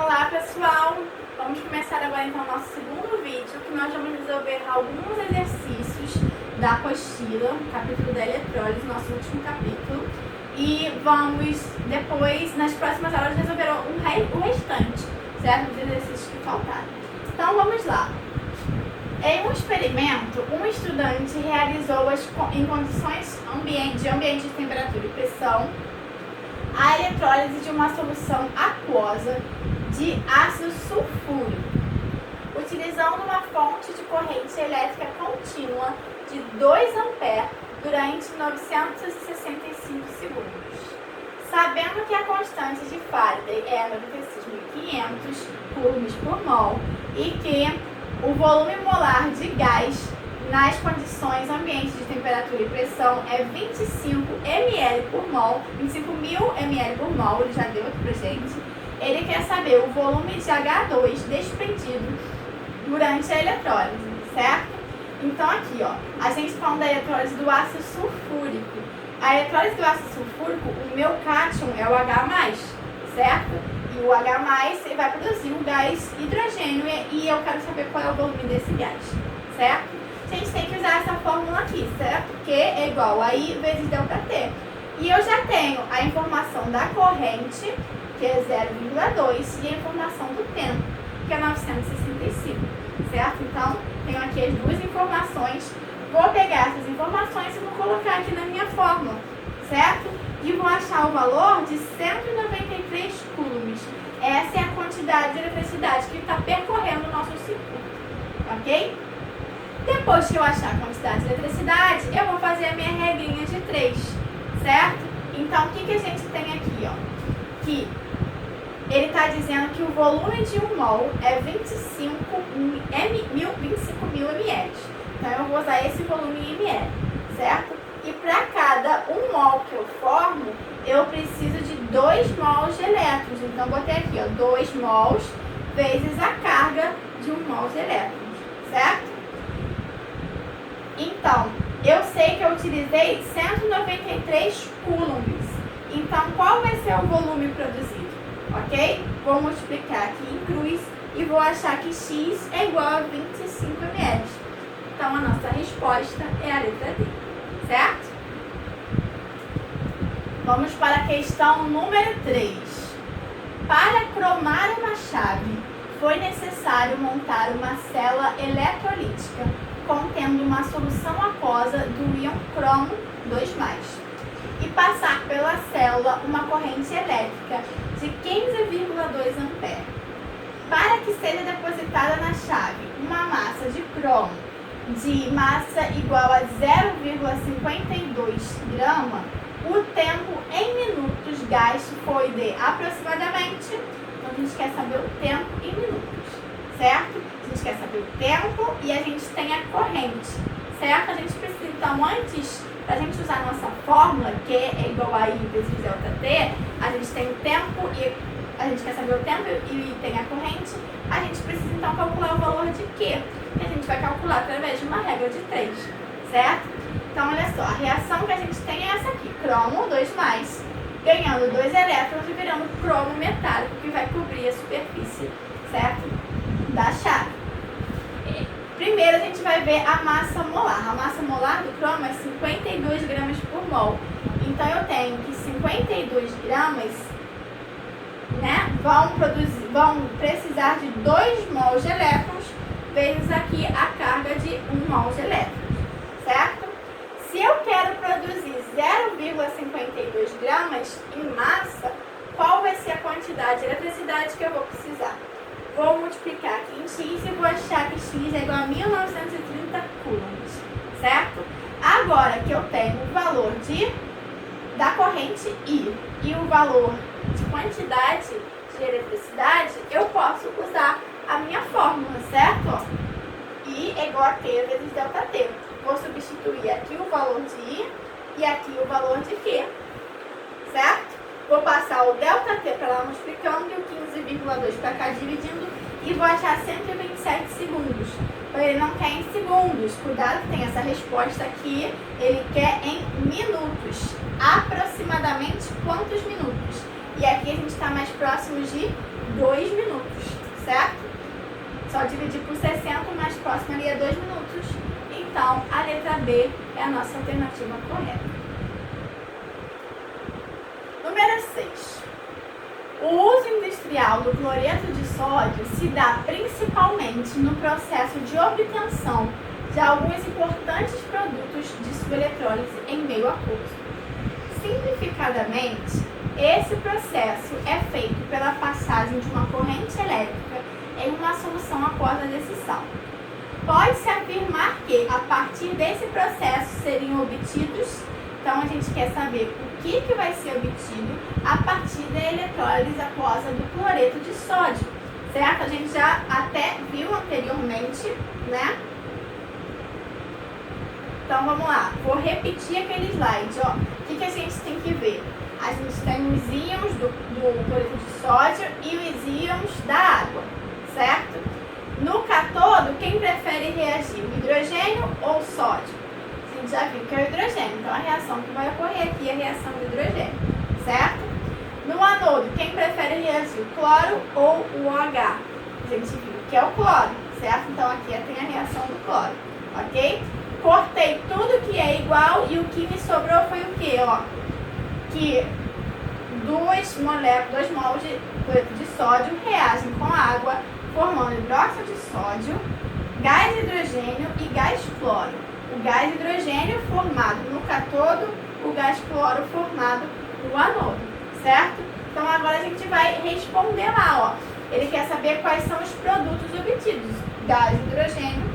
Olá pessoal, vamos começar agora então o nosso segundo vídeo, que nós vamos resolver alguns exercícios da apostila, capítulo da eletrólise, nosso último capítulo, e vamos depois, nas próximas aulas, resolver o restante, certo? Os exercícios que faltaram. Então vamos lá. Em um experimento, um estudante realizou em condições de ambiente de temperatura e pressão a eletrólise de uma solução aquosa de ácido sulfúrico, utilizando uma fonte de corrente elétrica contínua de 2 A durante 965 segundos. Sabendo que a constante de Faraday é 96.500 coulombs por mol e que o volume molar de gás nas condições ambiente de temperatura e pressão é 25 ml por mol, 25.000 ml por mol, ele já deu aqui pra gente. Ele quer saber o volume de H2 despendido durante a eletrólise, certo? Então aqui, ó, a gente falando da eletrólise do ácido sulfúrico. A eletrólise do ácido sulfúrico, o meu cátion é o H+, certo? E o H+, ele vai produzir um gás hidrogênio e eu quero saber qual é o volume desse gás, certo? A gente tem que usar essa fórmula aqui, certo? Q é igual a I vezes ΔT. E eu já tenho a informação da corrente, que é 0,2, e a informação do tempo, que é 965, certo? Então, tenho aqui as duas informações. Vou pegar essas informações e vou colocar aqui na minha fórmula, certo? E vou achar o valor de 193 coulombs. Essa é a quantidade de eletricidade que está percorrendo o nosso circuito, ok? Depois que eu achar a quantidade de eletricidade, eu vou fazer a minha regrinha de 3, certo? Então, o que a gente tem aqui, ó? Que ele está dizendo que o volume de 1 mol é 25.000 ml. Então, eu vou usar esse volume em ml, certo? E para cada 1 mol que eu formo, eu preciso de 2 mols de elétrons. Então, botei aqui, ó, 2 mols vezes a carga de 1 mol de elétrons, certo? Então, eu sei que eu utilizei 193 coulombs. Então, qual vai ser o volume produzido? Ok? Vou multiplicar aqui em cruz e vou achar que X é igual a 25 ml. Então, a nossa resposta é a letra D, certo? Vamos para a questão número 3. Para cromar uma chave, foi necessário montar uma célula eletrolítica contendo uma solução aquosa do íon cromo 2+, e passar pela célula uma corrente elétrica de 15,2 A. Para que seja depositada na chave uma massa de cromo de massa igual a 0,52 grama, o tempo em minutos gasto foi de aproximadamente, então a gente quer saber o tempo em minutos, certo? A gente quer saber o tempo e a gente tem a corrente, certo? A gente precisa, então, antes, para a gente usar a nossa fórmula, Q é igual a I vezes ΔT, a gente tem o tempo e a gente quer saber o tempo e tem a corrente, a gente precisa, então, calcular o valor de Q, que a gente vai calcular através de uma regra de 3, certo? Então, olha só, a reação que a gente tem é essa aqui, cromo 2+, ganhando 2 elétrons e virando cromo metálico, que vai cobrir a superfície, certo? Da chave. Primeiro a gente vai ver a massa molar. A massa molar do cromo é 52 gramas por mol. Então eu tenho que 52 gramas, né, vão precisar de 2 mols de elétrons vezes aqui a carga de 1 mol de elétrons, certo? Se eu quero produzir 0,52 gramas em massa, qual vai ser a quantidade de eletricidade que eu vou precisar? Vou multiplicar aqui em X e vou achar que X é igual a 1930 coulombs, certo? Agora que eu tenho o valor da corrente I e o valor de quantidade de eletricidade, eu posso usar a minha fórmula, certo? I é igual a Q vezes ΔT. Vou substituir aqui o valor de I e aqui o valor de Q, certo? Vou passar o ΔT para lá multiplicando e o 15,2 para cá dividindo e vou achar 127 segundos. Ele não quer em segundos, cuidado que tem essa resposta aqui, ele quer em minutos. Aproximadamente quantos minutos? E aqui a gente está mais próximo de 2 minutos, certo? Só dividir por 60, o mais próximo ali é 2 minutos. Então, a letra B é a nossa alternativa correta. Número 6. O uso industrial do cloreto de sódio se dá principalmente no processo de obtenção de alguns importantes produtos de sua eletrólise em meio aquoso. Simplificadamente, esse processo é feito pela passagem de uma corrente elétrica em uma solução aquosa desse sal. Pode-se afirmar que, a partir desse processo, seriam obtidos. Então, a gente quer saber o que vai ser obtido a partir da eletrólise aquosa do cloreto de sódio, certo? A gente já até viu anteriormente, né? Então, vamos lá. Vou repetir aquele slide, ó. O que a gente tem que ver? A gente tem os íons do cloreto de sódio e os íons da água, certo? No cátodo, quem prefere reagir? O hidrogênio ou o sódio? A gente já viu que é o hidrogênio, então a reação que vai ocorrer aqui é a reação do hidrogênio, certo? No anodo, quem prefere reagir? O cloro ou o OH? A gente viu que é o cloro, certo? Então aqui tem a reação do cloro, ok? Cortei tudo que é igual e o que me sobrou foi o quê? Ó, que 2 mols de cloreto de sódio reagem com a água, formando hidróxido de sódio, gás hidrogênio e gás cloro. O gás hidrogênio formado no cátodo, o gás cloro formado no anodo, certo? Então agora a gente vai responder lá, ó. Ele quer saber quais são os produtos obtidos: gás hidrogênio,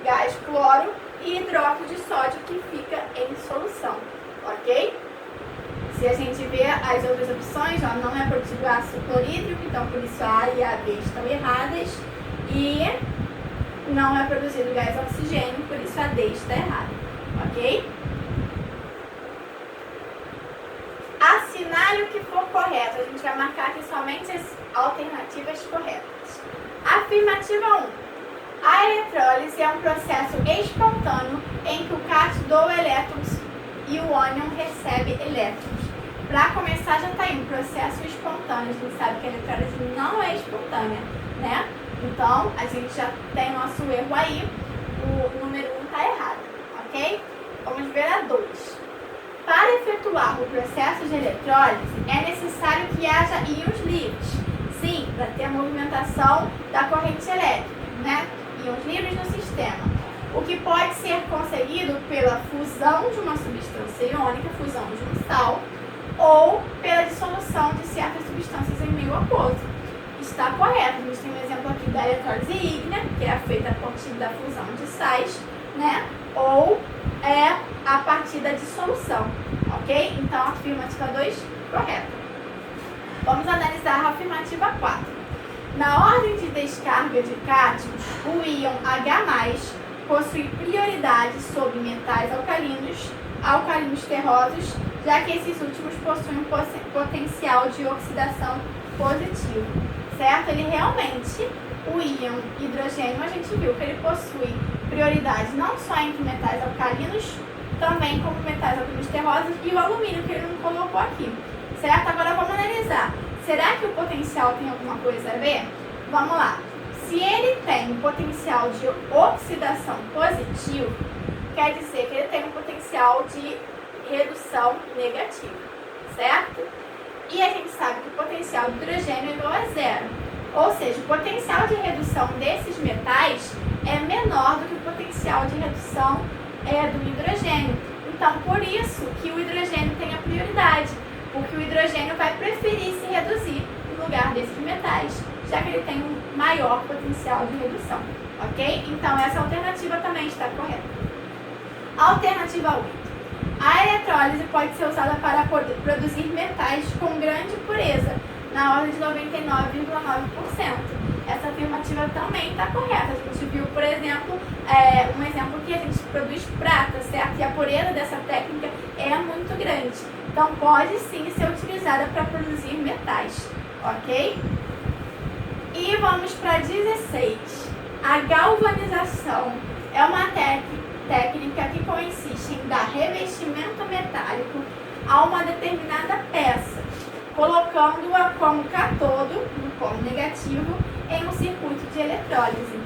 gás cloro e hidróxido de sódio que fica em solução, ok? Se a gente vê as outras opções, ó, não é produzido ácido clorídrico, então por isso a A e a B estão erradas. E não é produzido gás oxigênio, por isso a D está errada, ok? Assinale o que for correto. A gente vai marcar aqui somente as alternativas corretas. Afirmativa 1. A eletrólise é um processo espontâneo em que o cátion doa elétrons e o ânion recebe elétrons. Para começar, já está aí um processo espontâneo. A gente sabe que a eletrólise não é espontânea, né? Então, a gente já tem nosso erro aí. O número 1 está errado, ok? Vamos ver a 2. Para efetuar o processo de eletrólise, é necessário que haja íons livres. Sim, para ter a movimentação da corrente elétrica, né? Íons livres no sistema. O que pode ser conseguido pela fusão de uma substância iônica, fusão de um sal, ou pela dissolução de certas substâncias em meio aquoso. Está correto. A gente tem um exemplo aqui da eletrólise ígnea, que é feita a partir da fusão de sais, né? Ou é a partir da dissolução, ok? Então, a afirmativa 2, correta. Vamos analisar a afirmativa 4. Na ordem de descarga de cátion, o íon H+, possui prioridade sobre metais alcalinos terrosos, já que esses últimos possuem um potencial de oxidação positivo, certo? Ele realmente, o íon hidrogênio, a gente viu que ele possui prioridade não só entre metais alcalinos, também como metais alcalinos terrosos e o alumínio, que ele não colocou aqui, certo? Agora vamos analisar. Será que o potencial tem alguma coisa a ver? Vamos lá. Se ele tem um potencial de oxidação positivo, quer dizer que ele tem um potencial de redução negativo, certo? E a gente sabe que o potencial do hidrogênio é igual a zero. Ou seja, o potencial de redução desses metais é menor do que o potencial de redução do hidrogênio. Então, por isso que o hidrogênio tem a prioridade, porque o hidrogênio vai preferir se reduzir no lugar desses metais, já que ele tem um maior potencial de redução, ok? Então, essa alternativa também está correta. Alternativa 8. A eletrólise pode ser usada para produzir metais com grande pureza, na ordem de 99,9%. Essa afirmativa também está correta. A gente viu, por exemplo, um exemplo que a gente produz prata, certo? E a pureza dessa técnica é muito grande. Então, pode sim ser utilizada para produzir metais, ok? E vamos para 16. A galvanização é uma técnica que consiste em dar revestimento metálico a uma determinada peça, colocando-a como cátodo, no polo negativo, em um circuito de eletrólise.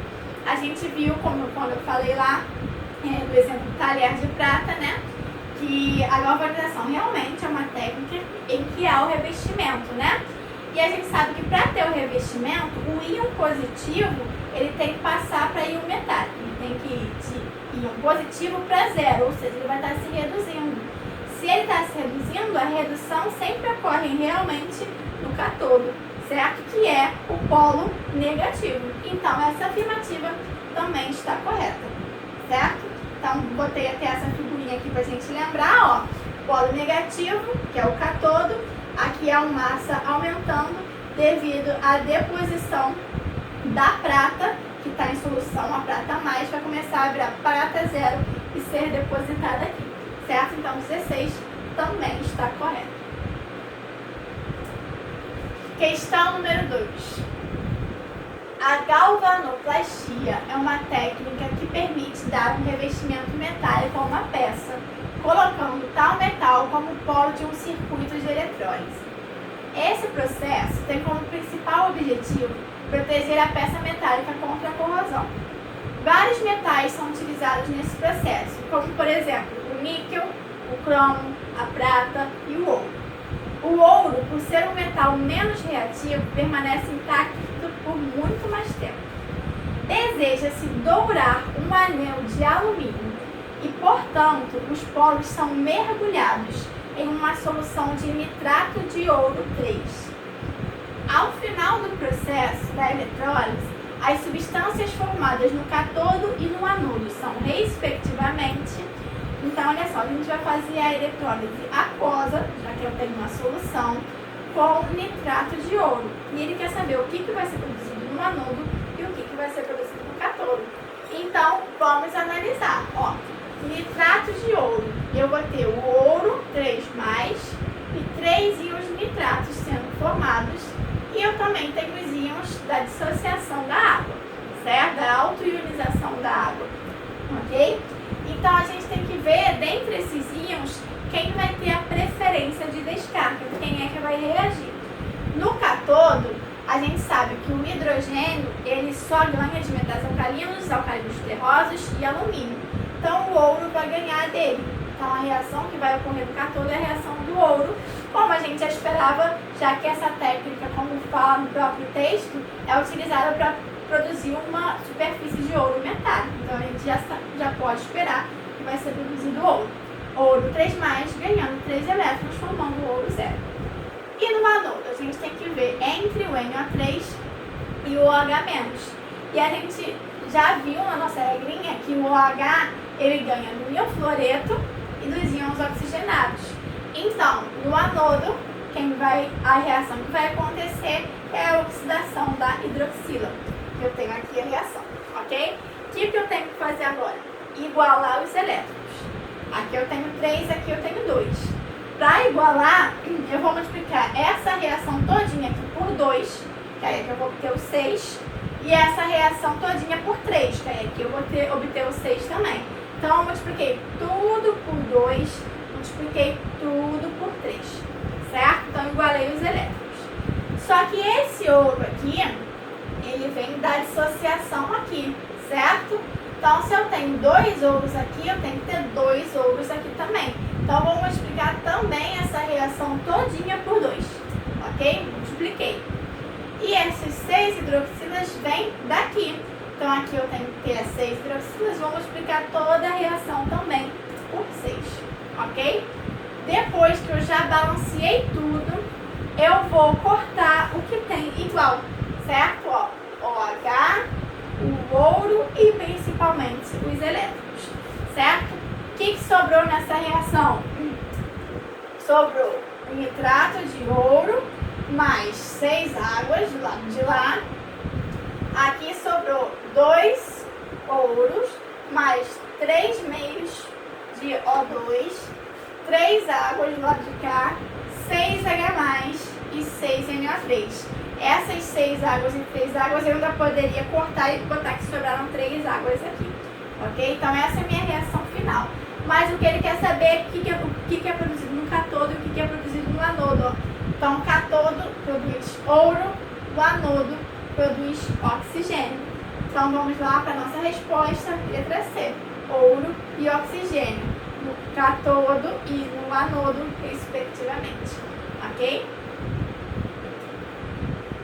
A gente viu, como quando eu falei lá, do exemplo do talher de prata, né? Que a galvanização realmente é uma técnica em que há o revestimento, né? E a gente sabe que para ter o revestimento, o íon positivo, ele tem que passar para íon metálico. Ele tem que ir de íon positivo para zero, ou seja, ele vai estar se reduzindo. Se ele está se reduzindo, a redução sempre ocorre realmente no cátodo, certo? Que é o polo negativo. Então, essa afirmativa também está correta, certo? Então, botei até essa figurinha aqui para a gente lembrar, ó. Polo negativo, que é o cátodo, aqui é a massa aumentando devido à deposição da prata, que está em solução, a prata mais, vai começar a virar prata zero e ser depositada aqui, certo? Então, 16 também está correto. Questão número 2. A galvanoplastia é uma técnica que permite dar um revestimento metálico a uma peça, colocando tal metal como polo de um circuito de eletrólise. Esse processo tem como principal objetivo proteger a peça metálica contra a corrosão. Vários metais são utilizados nesse processo, como por exemplo o níquel, o cromo, a prata e o ouro. O ouro, por ser um metal menos reativo, permanece intacto por muito mais tempo. Deseja-se dourar um anel de alumínio e, portanto, os polos são mergulhados em uma solução de nitrato de ouro 3. Ao final do processo da eletrólise, as substâncias formadas no cátodo e no anodo são, respectivamente, então, olha só, a gente vai fazer a eletrólise aquosa, já que eu tenho uma solução, com nitrato de ouro. E ele quer saber o que vai ser produzido no anodo e o que vai ser produzido no cátodo. Então, vamos analisar. Ó, nitrato de ouro, eu vou ter o ouro 3+, e 3 íons nitratos sendo formados. E eu também tenho os íons da dissociação da água, certo? Da autoionização da água, ok? Então, a gente tem que ver, dentre esses íons, quem vai ter a preferência de descarga, quem é que vai reagir. No cátodo, a gente sabe que o hidrogênio, ele só ganha de metais alcalinos, alcalinos terrosos e alumínio. Então, o ouro vai ganhar dele. Então, a reação que vai ocorrer no cátodo é a reação do ouro, como a gente já esperava, já que essa técnica, como fala no próprio texto, é utilizada para produzir uma superfície de ouro metálico. Então, a gente já pode esperar que vai ser produzido ouro. Ouro 3+, ganhando 3 elétrons, formando o ouro 0. E no anodo, a gente tem que ver entre o NO3 e o OH-. E a gente já viu na nossa regrinha que o OH, ele ganha do íon fluoreto e dos íons oxigenados. Então, no anodo, a reação que vai acontecer é a oxidação da hidroxila. Eu tenho aqui a reação, ok? O que eu tenho que fazer agora? Igualar os elétrons. Aqui eu tenho 3, aqui eu tenho 2. Para igualar, eu vou multiplicar essa reação todinha aqui por 2, que aí eu vou obter o 6, e essa reação todinha por 3, que aí aqui eu vou obter o 6 também. Então, eu multipliquei tudo por 2, multipliquei tudo por 3, certo? Então, igualei os elétrons. Só que esse ouro aqui, ele vem da dissociação aqui, certo? Então, se eu tenho 2 ouros aqui, eu tenho que ter 2 ouros aqui também. Então, vou multiplicar também essa reação todinha por 2, ok? Multipliquei. E esses 6 hidroxilas vêm daqui. Então, aqui eu tenho que ter 6 hidroxilas, vou multiplicar toda a reação também por 6, ok? Depois que eu já balanceei tudo, eu vou cortar o que tem igual, certo? Ó, OH, o ouro e principalmente os elétrons, certo? O que sobrou nessa reação? Sobrou nitrato de ouro mais 6 águas do lado de lá. Aqui sobrou 2 ouros mais 3 meios de O2, 3 águas do lado de cá, 6H+, e 6NO3. Essas 6 águas e 3 águas eu ainda poderia cortar e botar que sobraram 3 águas aqui, ok? Então essa é a minha reação final. Mas o que ele quer saber é o que é produzido no cátodo e o que é produzido no anodo. Ó. Então, o cátodo produz ouro, o anodo produz oxigênio. Então, vamos lá para a nossa resposta, letra C, ouro e oxigênio, no cátodo e no anodo, respectivamente. Ok?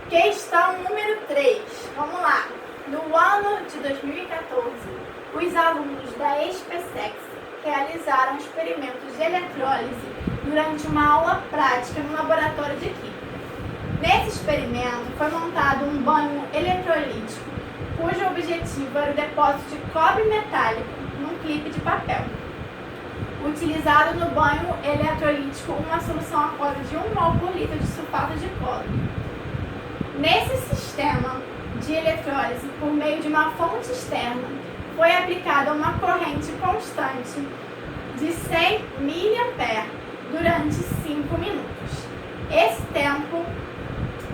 Questão número 3. Vamos lá. No ano de 2014, os alunos da ESPESEX realizaram experimentos de eletrólise durante uma aula prática no laboratório de química. Nesse experimento, foi montado um banho eletrolítico, cujo objetivo era o depósito de cobre metálico num clipe de papel. Utilizado no banho eletrolítico uma solução aquosa de 1 mol por litro de sulfato de cobre. Nesse sistema de eletrólise, por meio de uma fonte externa, foi aplicada uma corrente constante de 100 mA durante 5 minutos. Esse tempo,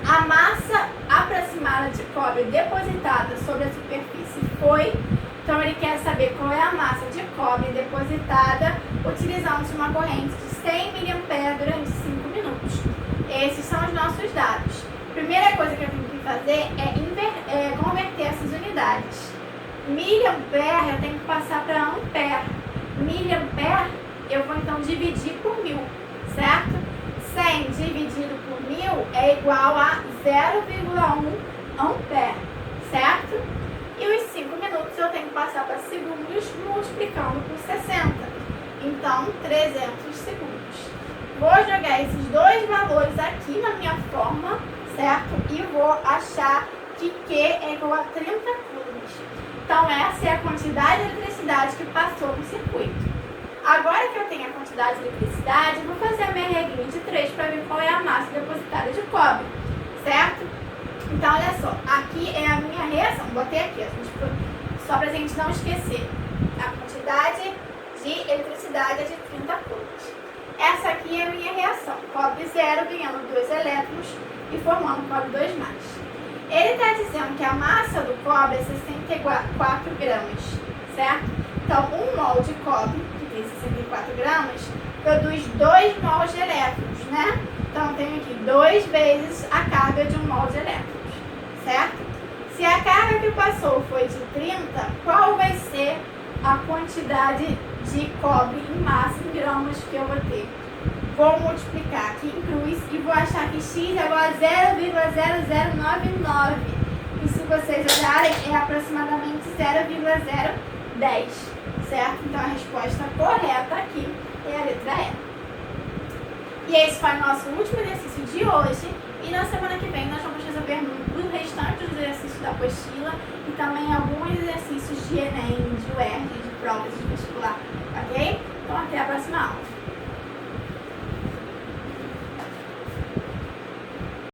a massa aproximada de cobre depositada sobre a superfície foi... Então, ele quer saber qual é a massa de cobre depositada utilizando uma corrente de 100 mA durante 5 minutos. Esses são os nossos dados. Primeira coisa que eu tenho que fazer é converter essas unidades. Miliampere eu tenho que passar para ampere. Miliampere eu vou então dividir por 1000, certo? 100 dividido por 1000 é igual a 0,1 ampere, certo? E os 5 minutos eu tenho que passar para segundos multiplicando por 60. Então, 300 segundos. Vou jogar esses dois valores aqui na minha forma, certo? E vou achar que Q é igual a 30 coulombs. Então, essa é a quantidade de eletricidade que passou no circuito. Agora que eu tenho a quantidade de eletricidade, eu vou fazer a minha regrinha de 3 para ver qual é a massa depositada de cobre, certo? Então, olha só, aqui é a minha reação. Botei aqui, só para a gente não esquecer. A quantidade de eletricidade é de 30 coulombs. Essa aqui é a minha reação. Cobre 0 ganhando 2 elétrons e formando cobre 2+. Ele está dizendo que a massa do cobre é 64 gramas, certo? Então, 1 mol de cobre, que tem 64 gramas, produz 2 mols de elétrons, né? Então, eu tenho aqui 2 vezes a carga de 1 mol de elétrons, certo? Se a carga que passou foi de 30, qual vai ser a quantidade de cobre em massa, em gramas, que eu vou ter? Vou multiplicar aqui em cruz e vou achar que x é igual a 0,0099. E se vocês olharem, é aproximadamente 0,010, certo? Então, a resposta correta aqui é a letra E. E esse foi o nosso último exercício de hoje. E na semana que vem nós vamos resolver o restante dos exercícios da apostila e também alguns exercícios de Enem, de UERJ, de provas de